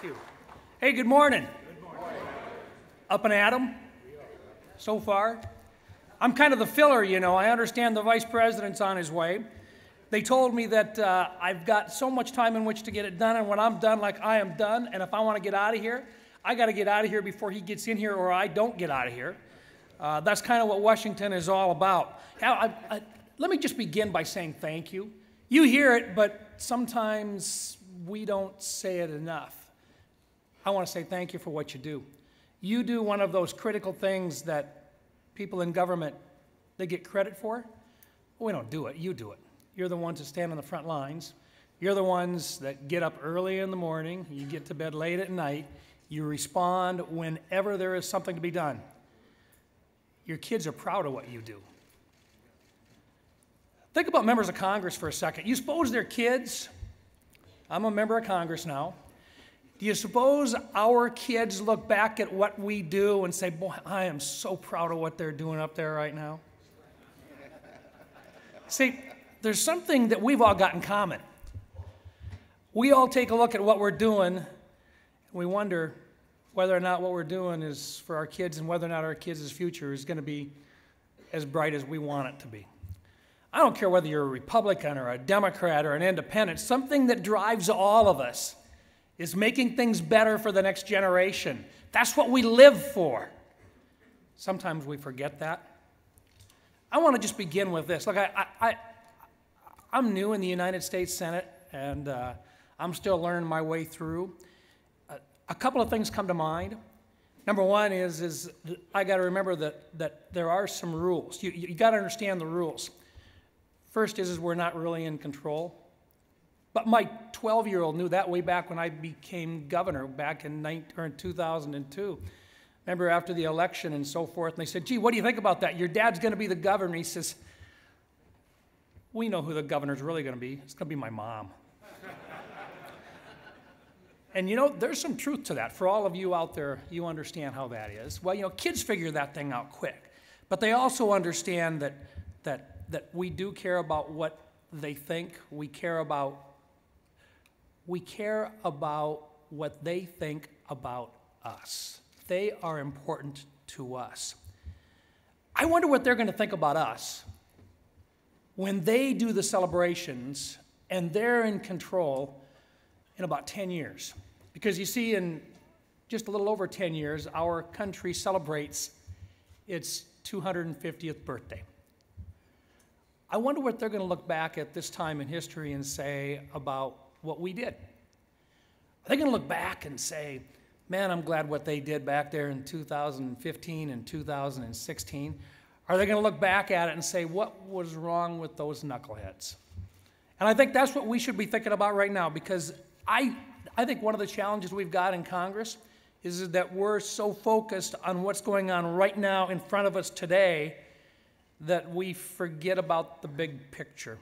you. Hey, good morning. Good morning. Up and at 'em so far? I'm kind of the filler, you know. I understand the vice president's on his way. They told me that I've got so much time in which to get it done, and when I'm done, like I am done, and if I want to get out of here, I got to get out of here before he gets in here or I don't get out of here. That's kind of what Washington is all about. Let me just begin by saying thank you. You hear it, but sometimes we don't say it enough. I want to say thank you for what you do. You do one of those critical things that people in government, they get credit for. We don't do it. You do it. You're the ones that stand on the front lines. You're the ones that get up early in the morning. You get to bed late at night. You respond whenever there is something to be done. Your kids are proud of what you do. Think about members of Congress for a second. You suppose they're kids? I'm a member of Congress now. Do you suppose our kids look back at what we do and say, boy, I am so proud of what they're doing up there right now? See, there's something that we've all got in common. We all take a look at what we're doing, and we wonder whether or not what we're doing is for our kids and whether or not our kids' future is going to be as bright as we want it to be. I don't care whether you're a Republican or a Democrat or an independent, something that drives all of us is making things better for the next generation. That's what we live for. Sometimes we forget that. I want to just begin with this. Look, I'm new in the United States Senate, and I'm still learning my way through. A couple of things come to mind. Number one is I got to remember that there are some rules. You got to understand the rules. First is we're not really in control. But my 12-year-old knew that way back when I became governor back in 2002. Remember after the election and so forth, and they said, gee, what do you think about that? Your dad's going to be the governor. He says, we know who the governor's really going to be. It's going to be my mom. And you know, there's some truth to that. For all of you out there, you understand how that is. Well, you know, kids figure that thing out quick. But they also understand that we do care about what they think. We care about what they think about us. They are important to us. I wonder what they're going to think about us when they do the celebrations and they're in control in about 10 years. Because you see, in just a little over 10 years, our country celebrates its 250th birthday. I wonder what they're going to look back at this time in history and say about what we did. Are they going to look back and say, man, I'm glad what they did back there in 2015 and 2016? Are they going to look back at it and say, what was wrong with those knuckleheads? And I think that's what we should be thinking about right now, because I think one of the challenges we've got in Congress is that we're so focused on what's going on right now in front of us today that we forget about the big picture.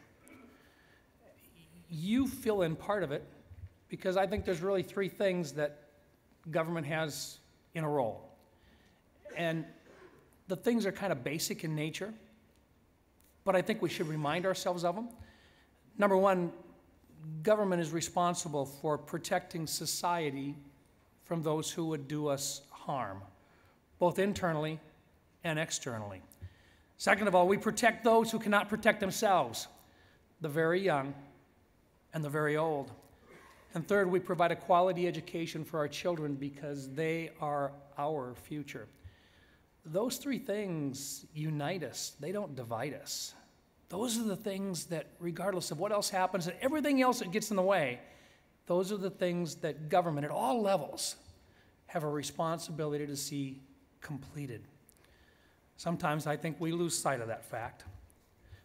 You fill in part of it, because I think there's really three things that government has in a role. And the things are kind of basic in nature, but I think we should remind ourselves of them. Number one, government is responsible for protecting society from those who would do us harm, both internally and externally. Second of all, we protect those who cannot protect themselves, the very young and the very old. And third, we provide a quality education for our children because they are our future. Those three things unite us. They don't divide us. Those are the things that, regardless of what else happens and everything else that gets in the way, those are the things that government at all levels have a responsibility to see completed. Sometimes I think we lose sight of that fact.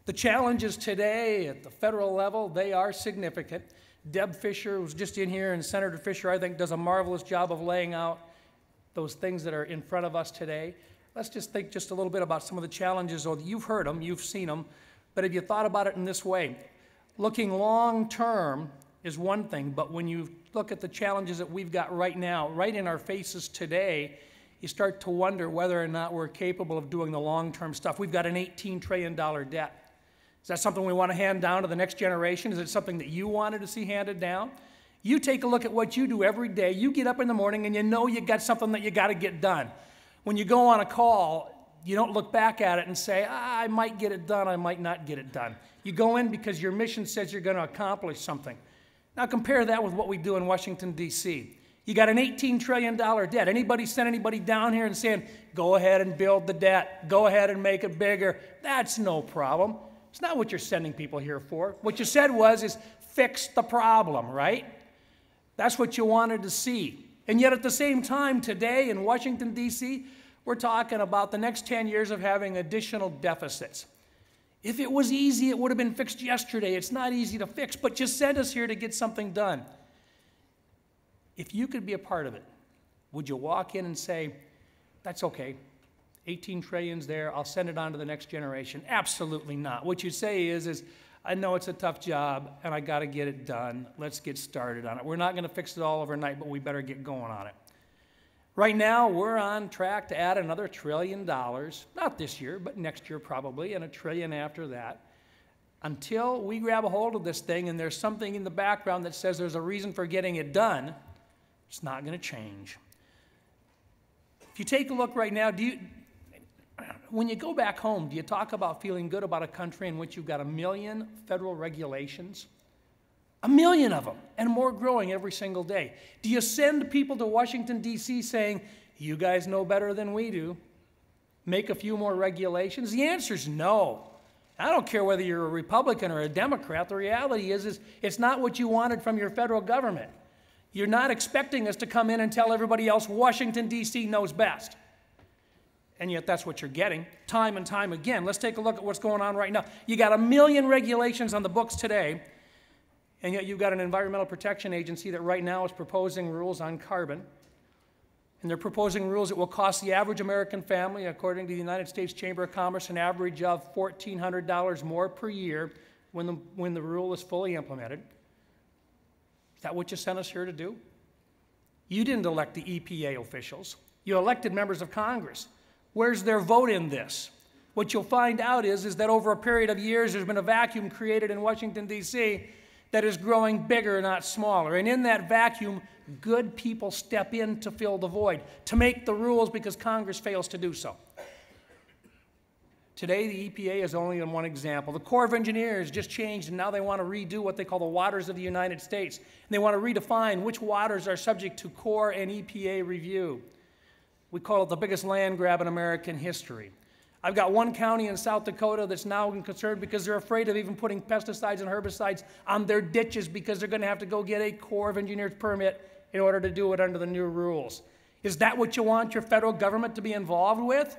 The challenges today at the federal level, they are significant. Deb Fisher was just in here, and Senator Fisher, I think, does a marvelous job of laying out those things that are in front of us today. Let's just think just a little bit about some of the challenges. You've heard them, you've seen them, but have you thought about it in this way? Looking long term is one thing, but when you look at the challenges that we've got right now, right in our faces today, you start to wonder whether or not we're capable of doing the long-term stuff. We've got an $18 trillion debt. Is that something we want to hand down to the next generation? Is it something that you wanted to see handed down? You take a look at what you do every day. You get up in the morning and you know you got something that you got to get done. When you go on a call, you don't look back at it and say, I might get it done, I might not get it done. You go in because your mission says you're going to accomplish something. Now compare that with what we do in Washington, D.C. You got an $18 trillion debt. Anybody send anybody down here and saying, go ahead and build the debt, go ahead and make it bigger? That's no problem. It's not what you're sending people here for. What you said is fix the problem, right? That's what you wanted to see. And yet at the same time today in Washington, D.C., we're talking about the next 10 years of having additional deficits. If it was easy, it would have been fixed yesterday. It's not easy to fix, but you sent us here to get something done. If you could be a part of it, would you walk in and say, that's okay, 18 trillion's there, I'll send it on to the next generation? Absolutely not. What you say is I know it's a tough job and I got to get it done. Let's get started on it. We're not going to fix it all overnight, but we better get going on it. Right now, we're on track to add another $1 trillion, not this year, but next year probably, and $1 trillion after that. Until we grab a hold of this thing and there's something in the background that says there's a reason for getting it done, it's not going to change. If you take a look right now, when you go back home, do you talk about feeling good about a country in which you've got 1 million federal regulations? 1 million of them, and more growing every single day. Do you send people to Washington, D.C. saying, you guys know better than we do, make a few more regulations? The answer is no. I don't care whether you're a Republican or a Democrat. The reality is it's not what you wanted from your federal government. You're not expecting us to come in and tell everybody else Washington, D.C. knows best. And yet that's what you're getting time and time again. Let's take a look at what's going on right now. You got 1 million regulations on the books today, and yet you've got an Environmental Protection Agency that right now is proposing rules on carbon. And they're proposing rules that will cost the average American family, according to the United States Chamber of Commerce, an average of $1,400 more per year when the rule is fully implemented. Is that what you sent us here to do? You didn't elect the EPA officials. You elected members of Congress. Where's their vote in this? What you'll find out is that over a period of years, there's been a vacuum created in Washington, D.C. that is growing bigger, not smaller. And in that vacuum, good people step in to fill the void, to make the rules because Congress fails to do so. Today, the EPA is only in one example. The Corps of Engineers just changed, and now they want to redo what they call the waters of the United States. And they want to redefine which waters are subject to Corps and EPA review. We call it the biggest land grab in American history. I've got one county in South Dakota that's now concerned because they're afraid of even putting pesticides and herbicides on their ditches because they're going to have to go get a Corps of Engineers permit in order to do it under the new rules. Is that what you want your federal government to be involved with?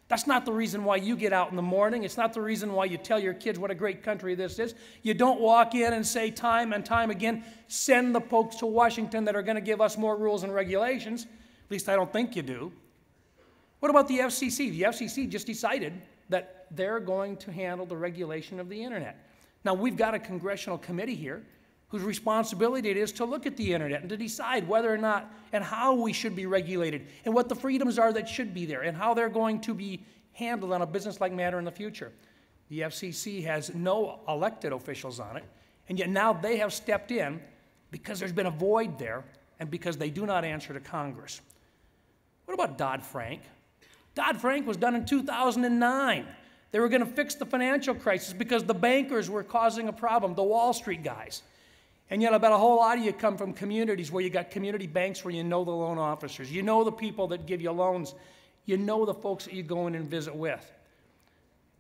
That's not the reason why you get out in the morning. It's not the reason why you tell your kids what a great country this is. You don't walk in and say time and time again, send the folks to Washington that are going to give us more rules and regulations. At least I don't think you do. What about the FCC? The FCC just decided that they're going to handle the regulation of the internet. Now, we've got a congressional committee here whose responsibility it is to look at the internet and to decide whether or not and how we should be regulated and what the freedoms are that should be there and how they're going to be handled on a business-like manner in the future. The FCC has no elected officials on it, and yet now they have stepped in because there's been a void there and because they do not answer to Congress. What about Dodd-Frank? Dodd-Frank was done in 2009. They were going to fix the financial crisis because the bankers were causing a problem, the Wall Street guys. And yet I bet a whole lot of you come from communities where you got community banks where you know the loan officers. You know the people that give you loans. You know the folks that you go in and visit with.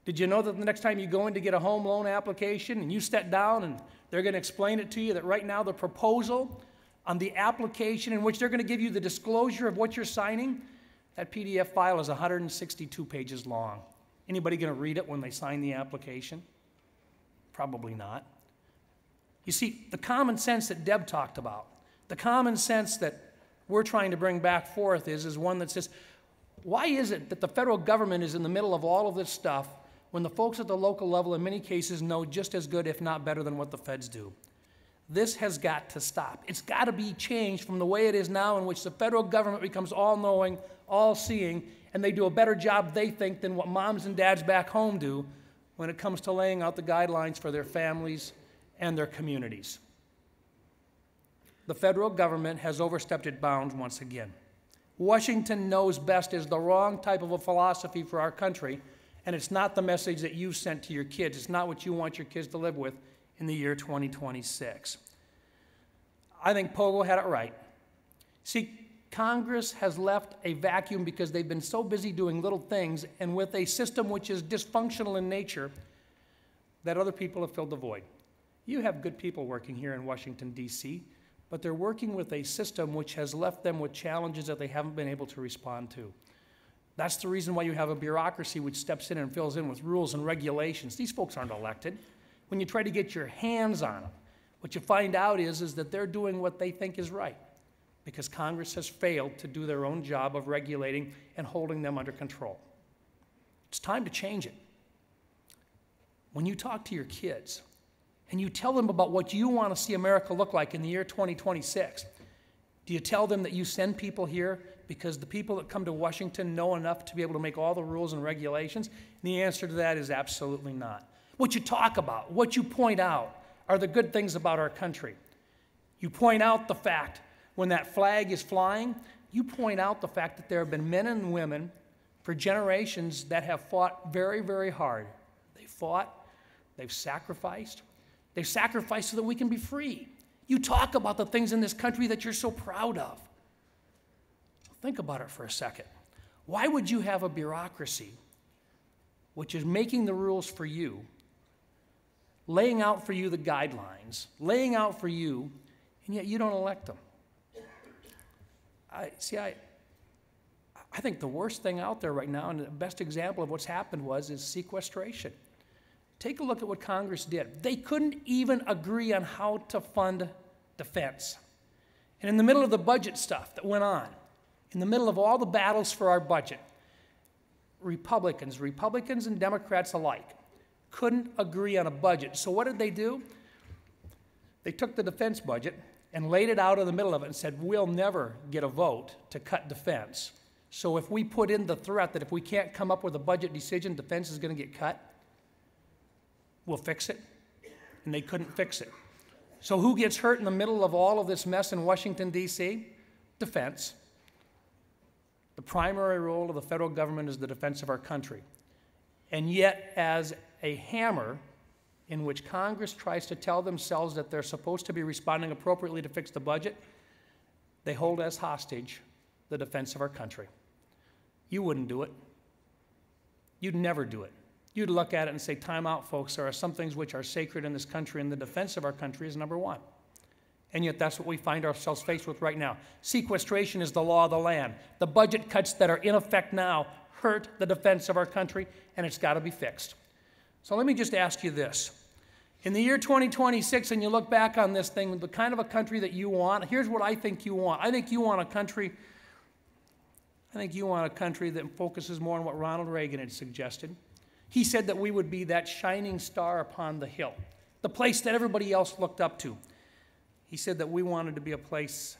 Did you know that the next time you go in to get a home loan application and you step down and they're going to explain it to you that right now the proposal on the application in which they're going to give you the disclosure of what you're signing, that PDF file is 162 pages long. Anybody going to read it when they sign the application? Probably not. You see, the common sense that Deb talked about, the common sense that we're trying to bring back forth is one that says, why is it that the federal government is in the middle of all of this stuff when the folks at the local level in many cases know just as good, if not better, than what the feds do? This has got to stop. It's got to be changed from the way it is now, in which the federal government becomes all-knowing, all-seeing, and they do a better job, they think, than what moms and dads back home do when it comes to laying out the guidelines for their families and their communities. The federal government has overstepped its bounds once again. Washington knows best is the wrong type of a philosophy for our country, and it's not the message that you've sent to your kids. It's not what you want your kids to live with in the year 2026. I think Pogo had it right. See, Congress has left a vacuum because they've been so busy doing little things, and with a system which is dysfunctional in nature, that other people have filled the void. You have good people working here in Washington, D.C., but they're working with a system which has left them with challenges that they haven't been able to respond to. That's the reason why you have a bureaucracy which steps in and fills in with rules and regulations. These folks aren't elected. When you try to get your hands on them, what you find out is that they're doing what they think is right, because Congress has failed to do their own job of regulating and holding them under control. It's time to change it. When you talk to your kids and you tell them about what you want to see America look like in the year 2026, do you tell them that you send people here because the people that come to Washington know enough to be able to make all the rules and regulations? And the answer to that is absolutely not. What you talk about, what you point out, are the good things about our country. You point out the fact when that flag is flying, you point out the fact that there have been men and women for generations that have fought very, very hard. They fought, they've sacrificed so that we can be free. You talk about the things in this country that you're so proud of. Think about it for a second. Why would you have a bureaucracy which is making the rules for you, laying out for you the guidelines, laying out for you, and yet you don't elect them? I think the worst thing out there right now, and the best example of what's happened is sequestration. Take a look at what Congress did. They couldn't even agree on how to fund defense. And in the middle of the budget stuff that went on, in the middle of all the battles for our budget, Republicans and Democrats alike, couldn't agree on a budget. So what did they do? They took the defense budget and laid it out in the middle of it and said, we'll never get a vote to cut defense. So if we put in the threat that if we can't come up with a budget decision, defense is going to get cut, we'll fix it. And they couldn't fix it. So who gets hurt in the middle of all of this mess in Washington, D.C.? Defense. The primary role of the federal government is the defense of our country. And yet, as a hammer in which Congress tries to tell themselves that they're supposed to be responding appropriately to fix the budget, they hold as hostage the defense of our country. You wouldn't do it. You'd never do it. You'd look at it and say, time out, folks. There are some things which are sacred in this country, and the defense of our country is number one. And yet that's what we find ourselves faced with right now. Sequestration is the law of the land. The budget cuts that are in effect now hurt the defense of our country, and it's got to be fixed. So let me just ask you this. In the year 2026, and you look back on this thing, the kind of a country that you want, here's what I think you want. I think you want a country that focuses more on what Ronald Reagan had suggested. He said that we would be that shining star upon the hill, the place that everybody else looked up to. He said that we wanted to be a place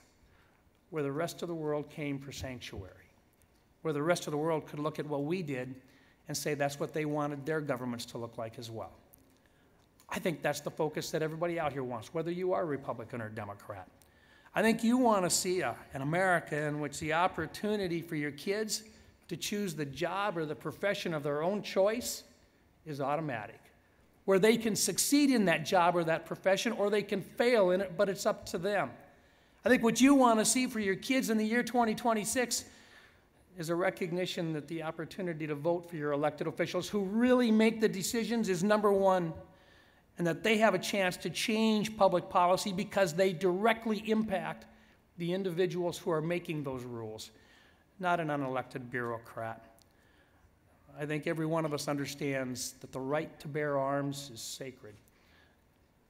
where the rest of the world came for sanctuary, where the rest of the world could look at what we did and say that's what they wanted their governments to look like as well. I think that's the focus that everybody out here wants, whether you are Republican or Democrat. I think you want to see an America in which the opportunity for your kids to choose the job or the profession of their own choice is automatic, where they can succeed in that job or that profession, or they can fail in it, but it's up to them. I think what you want to see for your kids in the year 2026 is a recognition that the opportunity to vote for your elected officials who really make the decisions is number one, and that they have a chance to change public policy because they directly impact the individuals who are making those rules, not an unelected bureaucrat. I think every one of us understands that the right to bear arms is sacred,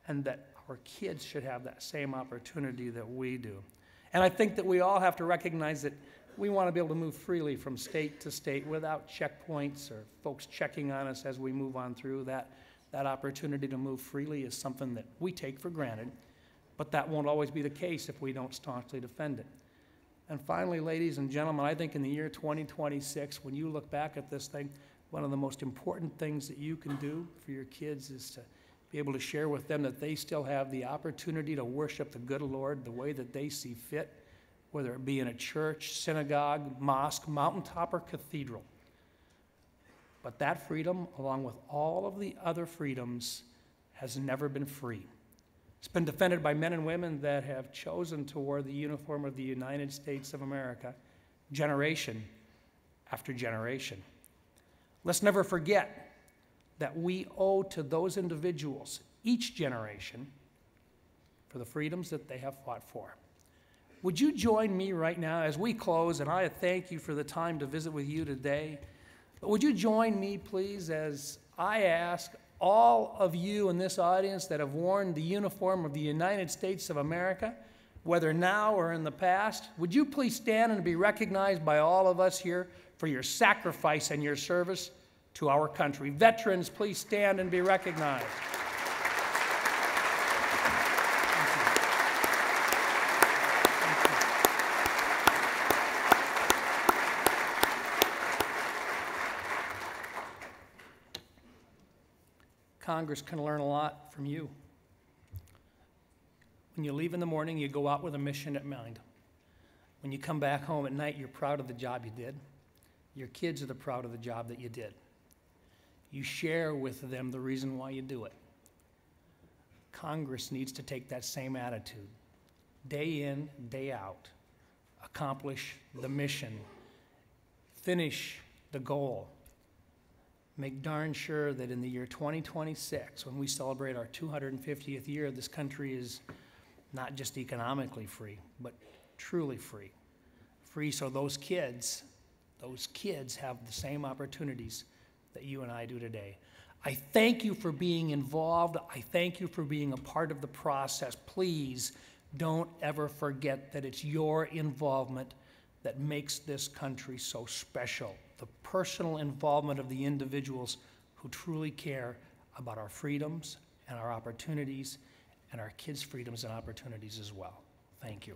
and that our kids should have that same opportunity that we do. And I think that we all have to recognize that we want to be able to move freely from state to state without checkpoints or folks checking on us as we move on through. That opportunity to move freely is something that we take for granted, but that won't always be the case if we don't staunchly defend it. And finally, ladies and gentlemen, I think in the year 2026, when you look back at this thing, one of the most important things that you can do for your kids is to be able to share with them that they still have the opportunity to worship the good Lord the way that they see fit, whether it be in a church, synagogue, mosque, mountaintop, or cathedral. But that freedom, along with all of the other freedoms, has never been free. It's been defended by men and women that have chosen to wear the uniform of the United States of America generation after generation. Let's never forget that we owe to those individuals, each generation, for the freedoms that they have fought for. Would you join me right now as we close, and I thank you for the time to visit with you today, but would you join me, please, as I ask all of you in this audience that have worn the uniform of the United States of America, whether now or in the past, would you please stand and be recognized by all of us here for your sacrifice and your service to our country? Veterans, please stand and be recognized. Congress can learn a lot from you. When you leave in the morning, you go out with a mission in mind. When you come back home at night, you're proud of the job you did. Your kids are proud of the job that you did. You share with them the reason why you do it. Congress needs to take that same attitude. Day in, day out. Accomplish the mission. Finish the goal. Make darn sure that in the year 2026, when we celebrate our 250th year, this country is not just economically free, but truly free. Free so those kids have the same opportunities that you and I do today. I thank you for being involved. I thank you for being a part of the process. Please don't ever forget that it's your involvement that makes this country so special. The personal involvement of the individuals who truly care about our freedoms and our opportunities and our kids' freedoms and opportunities as well. Thank you.